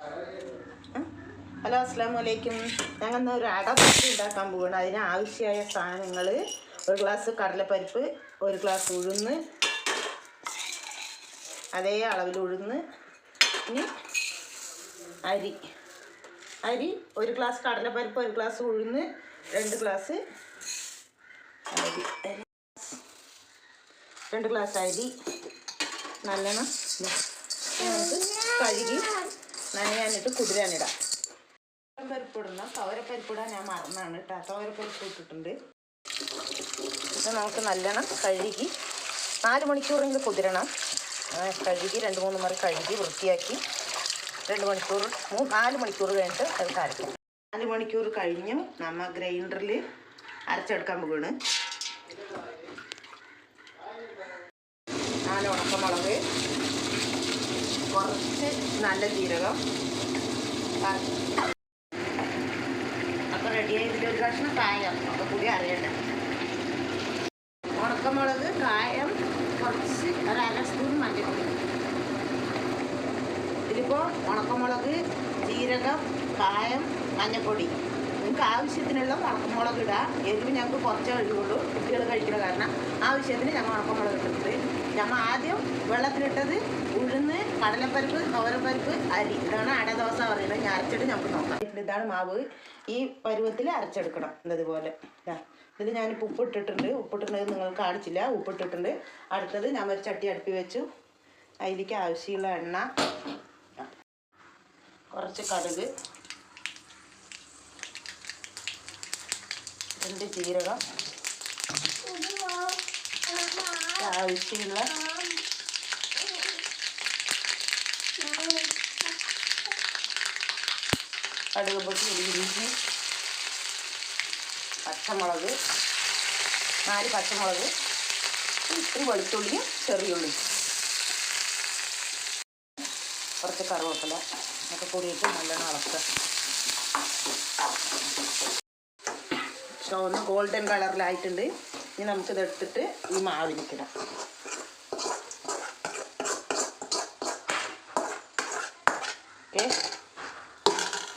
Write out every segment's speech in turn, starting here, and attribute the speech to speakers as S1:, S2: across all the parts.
S1: Hello, അസ്സലാമു അലൈക്കും. ഞങ്ങൾ ഒരു അടപത്തി ഉണ്ടാക്കാൻ പോവുകയാണ്. അതിന് ആവശ്യമായ സാധനങ്ങൾ: ഒരു ഗ്ലാസ് കടലപ്പരിപ്പ്, ഒരു ഗ്ലാസ് ഉഴുന്ന്, അതേ അളവിൽ ഉഴുന്ന്, ഇനി അരി ഒരു ഗ്ലാസ് കടലപ്പരിപ്പ്, ഒരു ഗ്ലാസ് ഉഴുന്ന്, 2 ഗ്ലാസ് അരി, 2 ഗ്ലാസ് അരി നല്ലോണം കഴുകി നനയാനിട്ട് കുതിരാനിടാം. പരിപ്പ് ഇടണം. തുവരപ്പരിപ്പിടാൻ ഞാൻ മറന്നാണ് കേട്ടോ. തുവരപ്പരിപ്പ് ഇട്ടിട്ടുണ്ട്. ഇത് നമുക്ക് നല്ലോണം കഴുകി 4 മണിക്കൂറെങ്കിലും കുതിരണം. കഴുകി 2-3 മണി കഴുകി വൃത്തിയാക്കി 4 മണിക്കൂർ കഴിഞ്ഞിട്ട് അത് അരക്കും. 4 മണിക്കൂർ കഴിഞ്ഞു നമ്മൾ ഗ്രൈൻഡറിൽ അരച്ചെടുക്കാൻ പോകുകയാണ്. 4 ഉണക്കമുളക്, കുറച്ച് നല്ല ജീരകം അപ്പോൾ റെഡിയായി. ഇതിലൊരു കഷ്ണം കായം ഒക്കെ കൂടി അറിയണ്ട. ഉണക്കമുളക്, കായം, കുറച്ച് 1/2 സ്പൂൺ മഞ്ഞൾപ്പൊടി. ഇതിലിപ്പോൾ ഉണക്കമുളക്, ജീരകം, കായം, മഞ്ഞൾപ്പൊടി. നിങ്ങൾക്ക് ആവശ്യത്തിനുള്ള ഉണക്കമുളക് ഇടാം. എരിവ് ഞങ്ങൾക്ക് കുറച്ചേ കഴിയുള്ളൂ, കുട്ടികൾ കഴിക്കുന്ന കാരണം. ആവശ്യത്തിന് ഞങ്ങൾ ഉണക്കമുളക് ഇട്ടിട്ടുണ്ട്. ഞങ്ങൾ ആദ്യം വെള്ളത്തിലിട്ടത് ഉഴുന്ന്, കടലപ്പരിപ്പ്, തുവരപ്പരിപ്പ്, അരി. ഇതാണ് അടദോശ പറയുന്നത്. ഞാൻ അരച്ചിട്ട് നമുക്ക് നോക്കാം. ഇതാണ് മാവ്. ഈ പരുവത്തിൽ അരച്ചെടുക്കണം. ഇതുപോലെ ഇതിൽ ഞാനിപ്പോൾ ഉപ്പിട്ടിട്ടുണ്ട്. ഉപ്പിട്ടിട്ടുണ്ടെങ്കിൽ നിങ്ങൾ കാണിച്ചില്ല. ഉപ്പിട്ടിട്ടുണ്ട്. അടുത്തത് ഞാൻ ഒരു ചട്ടി അടുപ്പി വെച്ചു. അതിലേക്ക് ആവശ്യമുള്ള എണ്ണ, കുറച്ച് കടുക്, 2 ജീരകം, ആവശ്യമുള്ള കടുക് പൊട്ടി, ഇഞ്ചി, പച്ചമുളക്, 4 പച്ചമുളക്, ഇത്തിരി വെളുത്തുള്ളിയും ചെറിയുള്ളി, കുറച്ച് കറുവേപ്പില ഒക്കെ കൂടിയിട്ട് നല്ലോണം ഇളക്കുക. ചുവന്ന് ഗോൾഡൻ കളറിലായിട്ടുണ്ട്. ഇനി നമുക്കിത് എടുത്തിട്ട് ഈ മാവിലിക്കണം. ഓക്കെ,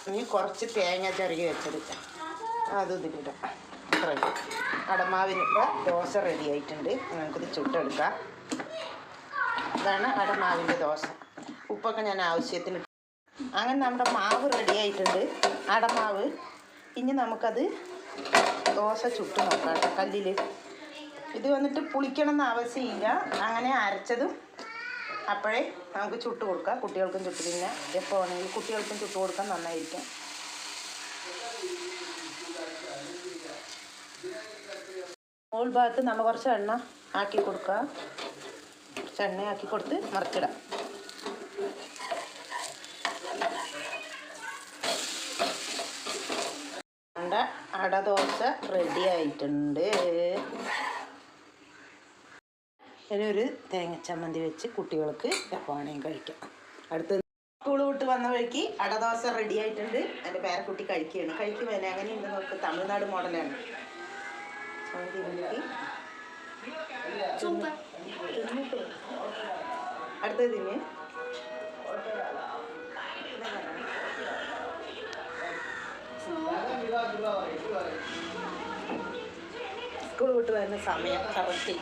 S1: ഇനി കുറച്ച് തേങ്ങ ചിരകി വെച്ചത് അത് ഇതിലിടാം. റെഡി. അടമാവിനുള്ള ദോശ റെഡി ആയിട്ടുണ്ട്. നമുക്കിത് ചുട്ടെടുക്കാം. ഇതാണ് അടമാവിൻ്റെ ദോശ. ഉപ്പൊക്കെ ഞാൻ ആവശ്യത്തിന്. അങ്ങനെ നമ്മുടെ മാവ് റെഡി ആയിട്ടുണ്ട്, അടമാവ്. ഇനി നമുക്കത് ദോശ ചുട്ട് നോക്കാം കല്ലിൽ. ഇത് വന്നിട്ട് പുളിക്കണം എന്ന് ആവശ്യമില്ല. അങ്ങനെ അരച്ചതും അപ്പോഴേ നമുക്ക് ചുട്ട് കൊടുക്കാം. കുട്ടികൾക്കും ചുട്ട്, പിന്നെ എപ്പോൾ വേണമെങ്കിലും കുട്ടികൾക്കും ചുട്ട് കൊടുക്കാൻ നന്നായിരിക്കും. മുകൾ ഭാഗത്ത് നമ്മൾ കുറച്ച് എണ്ണ ആക്കി കൊടുക്കുക. കുറച്ച് എണ്ണ ആക്കി കൊടുത്ത് മറിച്ചിടാം. അടദോശ റെഡി ആയിട്ടുണ്ട്. ഒരു തേങ്ങച്ചമ്മന്തി വെച്ച് കുട്ടികൾക്ക് എപ്പോഴാണെങ്കിലും കഴിക്കാം. അടുത്ത് സ്കൂൾ വിട്ട് വന്ന വഴിക്ക് അടദോശ റെഡി ആയിട്ടുണ്ട്. എൻ്റെ പേരക്കുട്ടി കഴിക്കുകയാണ്. കഴിക്കുമ്പോൾ അങ്ങനെയുണ്ട് നോക്ക്. തമിഴ്നാട് മോഡലാണ്. അടുത്തതിന് സ്കൂൾ വിട്ട് വരുന്ന സമയം കറക്റ്റ്.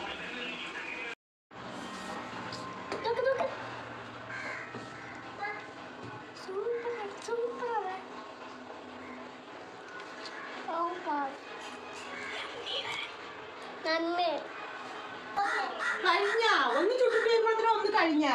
S1: കഴിഞ്ഞ ഒന്ന് ചുട്ടിട്ട് വരുമ്പോഴത്തേനും ഒന്ന് കഴിഞ്ഞ